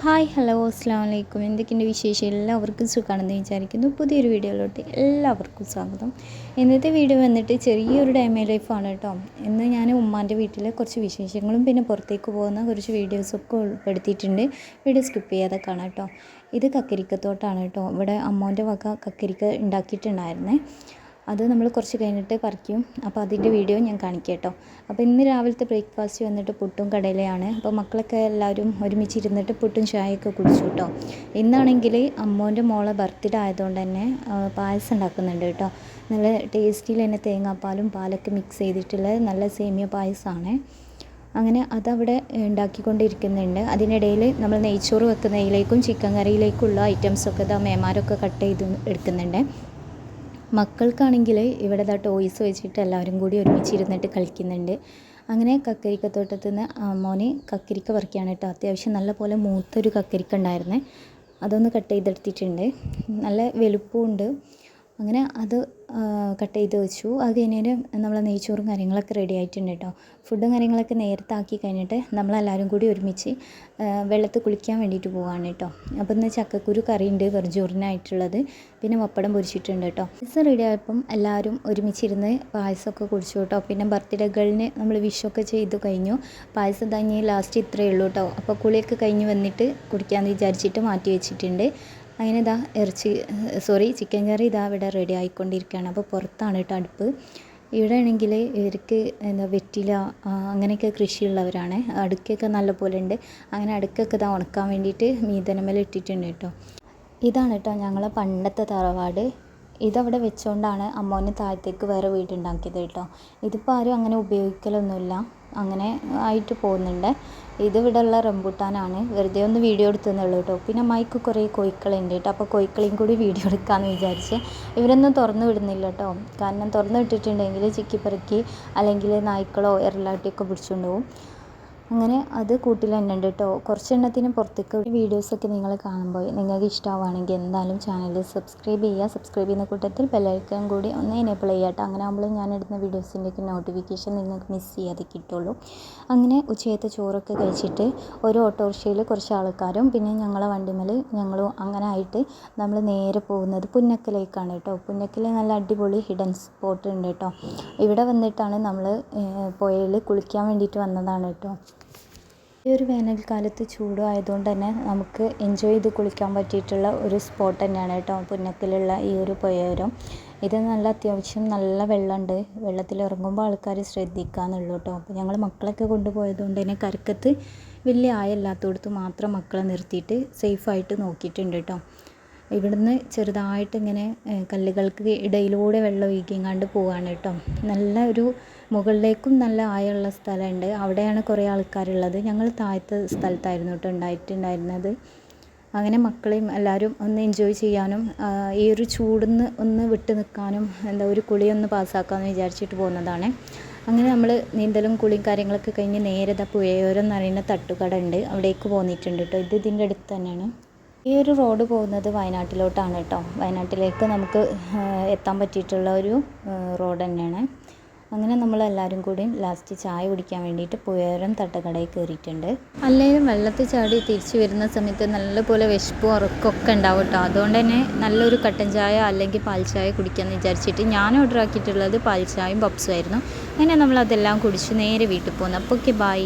Hi hello അസ്സാം വലൈക്കും. എന്തൊക്കെയുണ്ട് വിശേഷം? എല്ലാവർക്കും സുഖമാണെന്ന് വിചാരിക്കുന്നു. പുതിയൊരു വീഡിയോയിലോട്ട് എല്ലാവർക്കും സ്വാഗതം. ഇന്നത്തെ വീഡിയോ വന്നിട്ട് ചെറിയൊരു ഡാമേ ലൈഫാണ് കേട്ടോ. ഇന്ന് ഞാൻ ഉമ്മാൻ്റെ വീട്ടിലെ കുറച്ച് വിശേഷങ്ങളും പിന്നെ പുറത്തേക്ക് പോകുന്ന കുറച്ച് വീഡിയോസൊക്കെ ഉൾപ്പെടുത്തിയിട്ടുണ്ട്. വീഡിയോ സ്കിപ്പ് ചെയ്യാതെ കാണാം കേട്ടോ. ഇത് കക്കരിക്കത്തോട്ടാണ് കേട്ടോ. ഇവിടെ അമ്മോൻ്റെ വക കക്കരിക്ക ഉണ്ടാക്കിയിട്ടുണ്ടായിരുന്നേ. അത് നമ്മൾ കുറച്ച് കഴിഞ്ഞിട്ട് പറിക്കും. അപ്പോൾ അതിൻ്റെ വീഡിയോ ഞാൻ കാണിക്കാം കേട്ടോ. അപ്പോൾ ഇന്ന് രാവിലത്തെ ബ്രേക്ക്ഫാസ്റ്റ് വന്നിട്ട് പുട്ടും കടലയാണ്. അപ്പോൾ മക്കളൊക്കെ എല്ലാവരും ഒരുമിച്ചിരുന്നിട്ട് പുട്ടും ചായയൊക്കെ കുടിച്ചു കേട്ടോ. ഇന്നാണെങ്കിൽ അമ്മോൻ്റെ മോളെ ബർത്ത്ഡേ ആയതുകൊണ്ട് തന്നെ പായസം ഉണ്ടാക്കുന്നുണ്ട് കേട്ടോ. നല്ല ടേസ്റ്റിൽ തന്നെ തേങ്ങാപ്പാലും പാലൊക്കെ മിക്സ് ചെയ്തിട്ടുള്ള നല്ല സേമിയ പായസമാണ്. അങ്ങനെ അതവിടെ ഉണ്ടാക്കിക്കൊണ്ടിരിക്കുന്നുണ്ട്. അതിനിടയിൽ നമ്മൾ നെയ്ച്ചോറ് വെക്കുന്നതിലേക്കും ചിക്കൻ കറിയിലേക്കുള്ള ഐറ്റംസൊക്കെ ഇതാ മേമാരൊക്കെ കട്ട് ചെയ്ത് എടുക്കുന്നുണ്ട്. മക്കൾക്കാണെങ്കിൽ ഇവിടെ ടോയ്സ് വെച്ചിട്ട് എല്ലാവരും കൂടി ഒരുമിച്ചിരുന്നിട്ട് കളിക്കുന്നുണ്ട്. അങ്ങനെ കക്കരിക്കത്തോട്ടത്തിൽ നിന്ന് മോന് കക്കരിക്ക പറിക്കുകയാണ് കേട്ടോ. അത്യാവശ്യം നല്ല പോലെ മൂത്തൊരു കക്കരിക്ക ഉണ്ടായിരുന്നേ. അതൊന്ന് കട്ട് ചെയ്തെടുത്തിട്ടുണ്ട്. നല്ല വലുപ്പമുണ്ട്. അങ്ങനെ അത് കട്ട് ചെയ്ത് വെച്ചു. അത് കഴിഞ്ഞിട്ട് നമ്മളെ നെയ്ച്ചോറും കാര്യങ്ങളൊക്കെ റെഡി ആയിട്ടുണ്ട് കേട്ടോ. ഫുഡും കാര്യങ്ങളൊക്കെ നേരത്തെ ആക്കി കഴിഞ്ഞിട്ട് നമ്മളെല്ലാവരും കൂടി ഒരുമിച്ച് വെള്ളത്തിൽ കുളിക്കാൻ വേണ്ടിയിട്ട് പോവാണ് കേട്ടോ. അപ്പോൾ ഇന്ന് ചക്കക്കുരു കറിയുണ്ട് വെറുംചോറിനായിട്ടുള്ളത്. പിന്നെ പപ്പടം പൊരിച്ചിട്ടുണ്ട് കേട്ടോ. പായസം റെഡി ആയപ്പം എല്ലാവരും ഒരുമിച്ചിരുന്ന് പായസമൊക്കെ കുടിച്ചു കേട്ടോ. പിന്നെ ബർത്ത്ഡേ ഗേളിന് നമ്മൾ വിഷൊക്കെ ചെയ്ത് കഴിഞ്ഞു. പായസം തങ്ങി ലാസ്റ്റ് ഇത്രയേ ഉള്ളൂ കേട്ടോ. അപ്പോൾ കുളിയൊക്കെ കഴിഞ്ഞ് വന്നിട്ട് കുടിക്കാമെന്ന് വിചാരിച്ചിട്ട് മാറ്റി വെച്ചിട്ടുണ്ട്. അങ്ങനെ ചിക്കൻ കറി ഇവിടെ റെഡി ആയിക്കൊണ്ടിരിക്കുകയാണ്. അപ്പോൾ പുറത്താണ് കേട്ടോ അടുപ്പ്. ഇവിടെ ആണെങ്കിൽ ഇവർക്ക് വെറ്റില അങ്ങനെയൊക്കെ കൃഷിയുള്ളവരാണ്. അടുക്കൊക്കെ നല്ല പോലെ ഉണ്ട്. അങ്ങനെ അടുക്കൊക്കെ ഉണക്കാൻ വേണ്ടിയിട്ട് മീതനമേൽ ഇട്ടിട്ടുണ്ട് കേട്ടോ. ഇതാണ് കേട്ടോ ഞങ്ങളെ പണ്ടത്തെ തറവാട്. ഇതവിടെ വെച്ചുകൊണ്ടാണ് അമ്മോന് താഴത്തേക്ക് വേറെ വീടുണ്ടാക്കിയത് കേട്ടോ. ഇതിപ്പോൾ ആരും അങ്ങനെ ഉപയോഗിക്കലൊന്നുമില്ല. അങ്ങനെ ആയിട്ട് പോകുന്നുണ്ട്. ഇതിവിടെ ഉള്ള റംബൂട്ടാനാണ്. വെറുതെ ഒന്ന് വീഡിയോ എടുത്തെന്നുള്ളൂ കേട്ടോ. പിന്നെ അമ്മായിക്ക് കുറേ കോഴിക്കളുണ്ട് കേട്ടോ. അപ്പോൾ കോഴിക്കളെയും കൂടി വീഡിയോ എടുക്കാമെന്ന് വിചാരിച്ച്. ഇവരൊന്നും തുറന്നു വിടുന്നില്ല കേട്ടോ. കാരണം തുറന്നു വിട്ടിട്ടുണ്ടെങ്കിൽ ചിക്കിപ്പറക്കി അല്ലെങ്കിൽ നായ്ക്കളോ എറലാട്ടിയൊക്കെ പിടിച്ചുകൊണ്ട് പോകും. അങ്ങനെ അത് കൂട്ടിൽ തന്നെ ഉണ്ട് കേട്ടോ. കുറച്ചെണ്ണത്തിന് പുറത്തേക്ക് വീഡിയോസൊക്കെ നിങ്ങൾ കാണുമ്പോൾ നിങ്ങൾക്ക് ഇഷ്ടമാവുകയാണെങ്കിൽ എന്തായാലും ചാനൽ സബ്സ്ക്രൈബ് ചെയ്യുക. സബ്സ്ക്രൈബ് ചെയ്യുന്ന കൂട്ടത്തിൽ ബെല്ലൈക്കൺ കൂടി ഒന്ന് എനേബിൾ ചെയ്യുക കേട്ടോ. അങ്ങനെ ആകുമ്പോൾ ഞാൻ ഇടുന്ന വീഡിയോസിൻ്റെയൊക്കെ നോട്ടിഫിക്കേഷൻ നിങ്ങൾക്ക് മിസ് ചെയ്യാതെ കിട്ടുള്ളൂ. അങ്ങനെ ഉച്ചയത്തെ ചോറൊക്കെ കഴിച്ചിട്ട് ഒരു ഓട്ടോറിക്ഷയിൽ കുറച്ച് ആൾക്കാരും പിന്നെ ഞങ്ങളെ വണ്ടിമേൽ ഞങ്ങളും അങ്ങനെ ആയിട്ട് നമ്മൾ നേരെ പോകുന്നത് പുന്നക്കലേക്കാണ് കേട്ടോ. പുന്നക്കൽ നല്ല അടിപൊളി ഹിഡൻ സ്പോട്ട് ഉണ്ട് കേട്ടോ. ഇവിടെ വന്നിട്ടാണ് നമ്മൾ പുഴയിൽ കുളിക്കാൻ വേണ്ടിയിട്ട് വന്നതാണ് കേട്ടോ. ഈ ഒരു വേനൽക്കാലത്ത് ചൂട് ആയതുകൊണ്ട് തന്നെ നമുക്ക് എൻജോയ് ചെയ്ത് കുളിക്കാൻ പറ്റിയിട്ടുള്ള ഒരു സ്പോട്ട് തന്നെയാണ് കേട്ടോ പുന്നക്കലുള്ള ഈ ഒരു പുഴയോരം. ഇത് നല്ല അത്യാവശ്യം നല്ല വെള്ളമുണ്ട്. വെള്ളത്തിൽ ഇറങ്ങുമ്പോൾ ആൾക്കാർ ശ്രദ്ധിക്കാന്നുള്ളൂ കേട്ടോ. അപ്പോൾ ഞങ്ങൾ മക്കളൊക്കെ കൊണ്ടുപോയതുകൊണ്ട് തന്നെ കരക്കത്ത് വലിയ ആയല്ലാത്തടത്ത് മാത്രം മക്കളെ നിർത്തിയിട്ട് സേഫായിട്ട് നോക്കിയിട്ടുണ്ട് കേട്ടോ. ഇവിടുന്ന് ചെറുതായിട്ട് ഇങ്ങനെ കല്ലുകൾക്ക് ഇടയിലൂടെ വെള്ളം ഒഴുകിങ്ങാണ്ട് പോവാണ് കേട്ടോ. നല്ല ഒരു മുകളിലേക്കും നല്ല ആഴമുള്ള സ്ഥലമുണ്ട്. അവിടെയാണ് കുറേ ആൾക്കാരുള്ളത്. ഞങ്ങൾ താഴത്തെ സ്ഥലത്തായിരുന്നു കേട്ടോ ഉണ്ടായിട്ടുണ്ടായിരുന്നത്. അങ്ങനെ മക്കളെയും എല്ലാവരും ഒന്ന് എൻജോയ് ചെയ്യാനും ഈ ഒരു ചൂടിന്ന് ഒന്ന് വിട്ട് നിൽക്കാനും ഒരു കുളിയൊന്ന് പാസ്സാക്കാമെന്ന് വിചാരിച്ചിട്ട് പോകുന്നതാണ്. അങ്ങനെ നമ്മൾ നീന്തലും കുളിയും കാര്യങ്ങളൊക്കെ കഴിഞ്ഞ് നേരെ പുഴയോരം എന്ന് പറയുന്ന തട്ടുകട ഉണ്ട്, അവിടേക്ക് പോന്നിട്ടുണ്ട് കേട്ടോ. ഇതിൻ്റെ അടുത്ത് തന്നെയാണ്. ഈ ഒരു റോഡ് പോകുന്നത് വയനാട്ടിലോട്ടാണ് കേട്ടോ. വയനാട്ടിലേക്ക് നമുക്ക് എത്താൻ പറ്റിയിട്ടുള്ള ഒരു റോഡ് തന്നെയാണ്. അങ്ങനെ നമ്മളെല്ലാവരും കൂടി ലാസ്റ്റ് ചായ കുടിക്കാൻ വേണ്ടിയിട്ട് പുഴയോരം തട്ടുകടയിൽ കയറിയിട്ടുണ്ട്. അല്ലെങ്കിൽ വെള്ളത്തിൽ ചാടി തിരിച്ച് വരുന്ന സമയത്ത് നല്ലപോലെ വിശപ്പും ഉറക്കമൊക്കെ ഉണ്ടാവും കേട്ടോ. അതുകൊണ്ട് തന്നെ നല്ലൊരു കട്ടൻ ചായ അല്ലെങ്കിൽ പാൽ ചായ കുടിക്കാമെന്ന് വിചാരിച്ചിട്ട് ഞാൻ ഓർഡർ ആക്കിയിട്ടുള്ളത് പാൽ ചായയും പപ്സും ആയിരുന്നു. അങ്ങനെ നമ്മളതെല്ലാം കുടിച്ച് നേരെ വീട്ടിൽ പോകുന്നു. അപ്പോൾ ഓക്കെ, ബൈ.